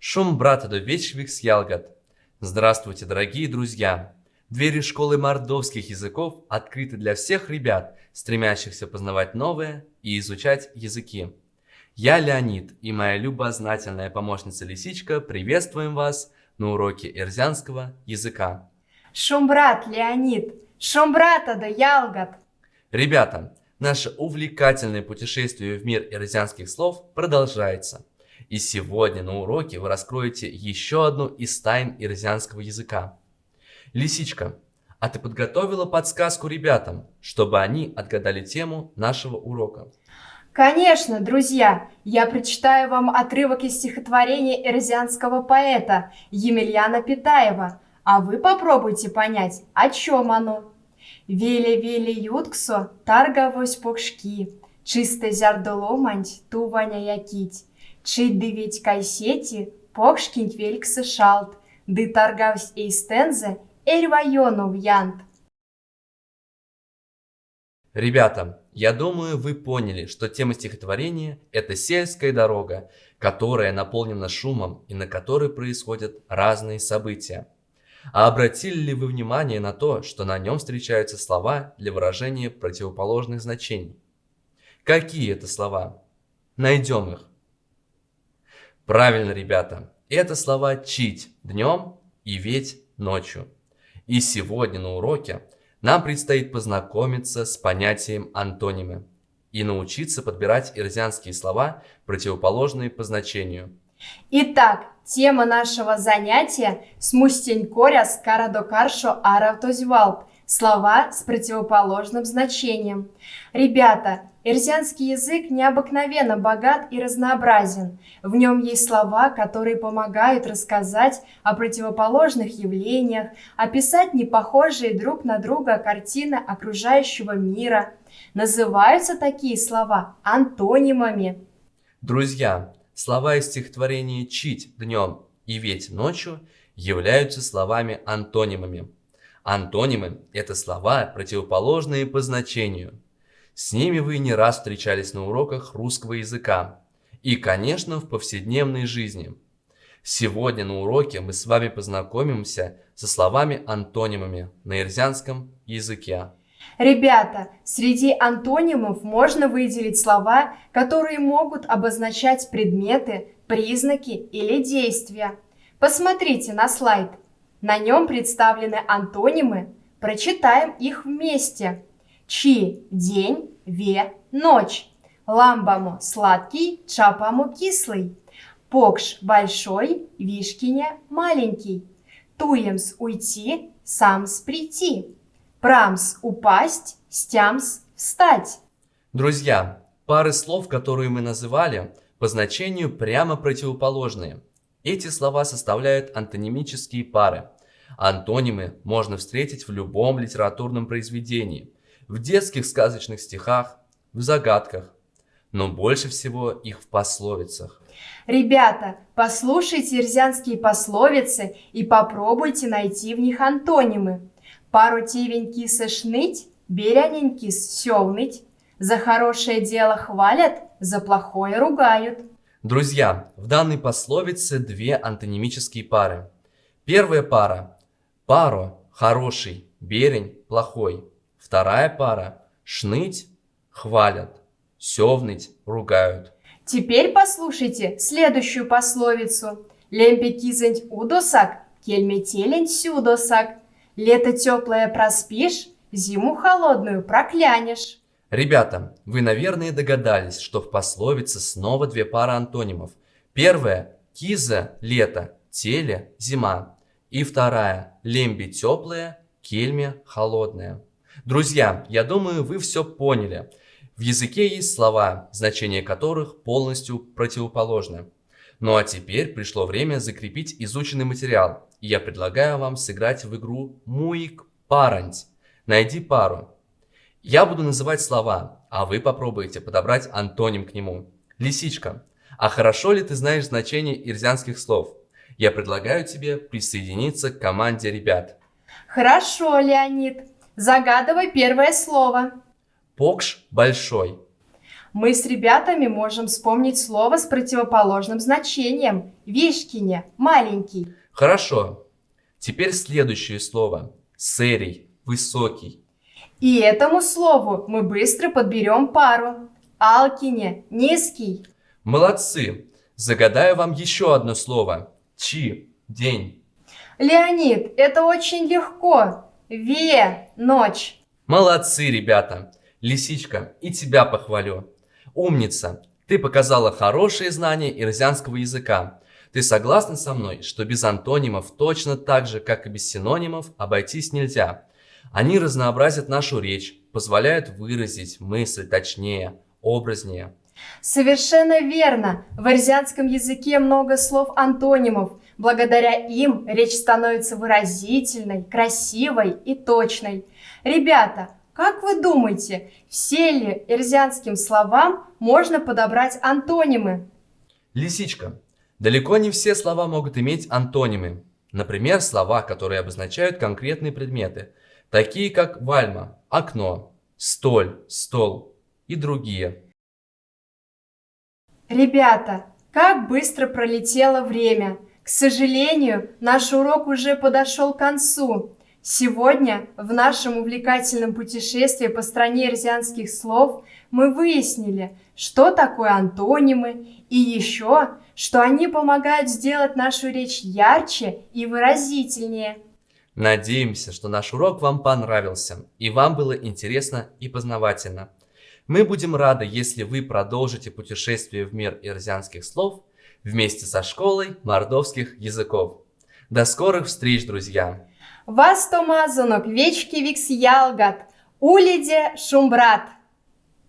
Шум брата до вечевых ялгат. Здравствуйте, дорогие друзья! Двери школы мордовских языков открыты для всех ребят, стремящихся познавать новое и изучать языки. Я Леонид и моя любознательная помощница Лисичка приветствуем вас на уроке эрзянского языка. Шумбрат, Леонид, Шумбрата да Ялгат. Ребята, наше увлекательное путешествие в мир эрзянских слов продолжается. И сегодня на уроке вы раскроете еще одну из тайн эрзянского языка. Лисичка, а ты подготовила подсказку ребятам, чтобы они отгадали тему нашего урока? Конечно, друзья, я прочитаю вам отрывок из стихотворения эрзянского поэта Емельяна Петаева, а вы попробуйте понять, о чем оно. Веле-веле ютксо, таргавось покшки, чисто зярдоломанть, туваня якить, чить дывить кайсети, покшкинь вельксы шалт, ды таргавсь эйстензе, эльвайонов янт. Ребята, я думаю, вы поняли, что тема стихотворения – это сельская дорога, которая наполнена шумом и на которой происходят разные события. А обратили ли вы внимание на то, что на нем встречаются слова для выражения противоположных значений? Какие это слова? Найдем их. Правильно, ребята, это слова «чить» днем и «веть» ночью. И сегодня на уроке нам предстоит познакомиться с понятием антонимы и научиться подбирать эрзянские слова, противоположные по значению. Итак, тема нашего занятия «Смустень коряс карадокаршо аравтозвалт» – слова с противоположным значением. Ребята, эрзянский язык необыкновенно богат и разнообразен. В нем есть слова, которые помогают рассказать о противоположных явлениях, описать непохожие друг на друга картины окружающего мира. Называются такие слова антонимами. Друзья, слова из стихотворения «чить» днем и «веть» ночью являются словами-антонимами. Антонимы – это слова, противоположные по значению. С ними вы не раз встречались на уроках русского языка и, конечно, в повседневной жизни. Сегодня на уроке мы с вами познакомимся со словами-антонимами на эрзянском языке. Ребята, среди антонимов можно выделить слова, которые могут обозначать предметы, признаки или действия. Посмотрите на слайд. На нем представлены антонимы. Прочитаем их вместе. Чи – день, ве – ночь. Ламбамо – сладкий, чапамо – кислый. Покш – большой, вишкине – маленький. Туемс – уйти, самс – прийти. Прамс – упасть, стямс – встать. Друзья, пары слов, которые мы называли, по значению прямо противоположные. Эти слова составляют антонимические пары. Антонимы можно встретить в любом литературном произведении, в детских сказочных стихах, в загадках, но больше всего их в пословицах. Ребята, послушайте эрзянские пословицы и попробуйте найти в них антонимы. Пару тивеньки сошныть, беряненьки сёвныть, за хорошее дело хвалят, за плохое ругают. Друзья, в данной пословице две антонимические пары. Первая пара – паро, хороший, берень, плохой. Вторая пара – шныть, хвалят, сёвныть, ругают. Теперь послушайте следующую пословицу. Лемпе кизень удосак, кельме телень сюдосак. Лето теплое проспишь, зиму холодную проклянешь. Ребята, вы, наверное, догадались, что в пословице снова две пары антонимов. Первая – киза – лето, теле – зима. И вторая – лемби – теплое, кельме – холодное. Друзья, я думаю, вы все поняли. В языке есть слова, значения которых полностью противоположны. Ну а теперь пришло время закрепить изученный материал. И я предлагаю вам сыграть в игру «Муик паранть». Найди пару. Я буду называть слова, а вы попробуйте подобрать антоним к нему. Лисичка, а хорошо ли ты знаешь значение эрзянских слов? Я предлагаю тебе присоединиться к команде ребят. Хорошо, Леонид. Загадывай первое слово. Покш большой. Мы с ребятами можем вспомнить слово с противоположным значением. Вишкине, маленький. Хорошо. Теперь следующее слово. Серий, высокий. И этому слову мы быстро подберем пару. Алкине, низкий. Молодцы. Загадаю вам еще одно слово. Чи, день. Леонид, это очень легко. Ночь. Молодцы, ребята. Лисичка, и тебя похвалю. Умница. Ты показала хорошие знания ирзианского языка. Ты согласна со мной, что без антонимов точно так же, как и без синонимов, обойтись нельзя? Они разнообразят нашу речь, позволяют выразить мысль точнее, образнее. Совершенно верно. В ирзианском языке много слов-антонимов. Благодаря им речь становится выразительной, красивой и точной. Ребята, как вы думаете, все ли ирзианским словам можно подобрать антонимы? Лисичка, далеко не все слова могут иметь антонимы. Например, слова, которые обозначают конкретные предметы, такие как вальма, окно, столь, стол и другие. Ребята, как быстро пролетело время! К сожалению, наш урок уже подошел к концу. Сегодня в нашем увлекательном путешествии по стране ирзианских слов мы выяснили, что такое антонимы и еще, что они помогают сделать нашу речь ярче и выразительнее. Надеемся, что наш урок вам понравился и вам было интересно и познавательно. Мы будем рады, если вы продолжите путешествие в мир ирзианских слов вместе со школой мордовских языков. До скорых встреч, друзья! Вас томазонок вечки викс ялгат, улиде шумбрат.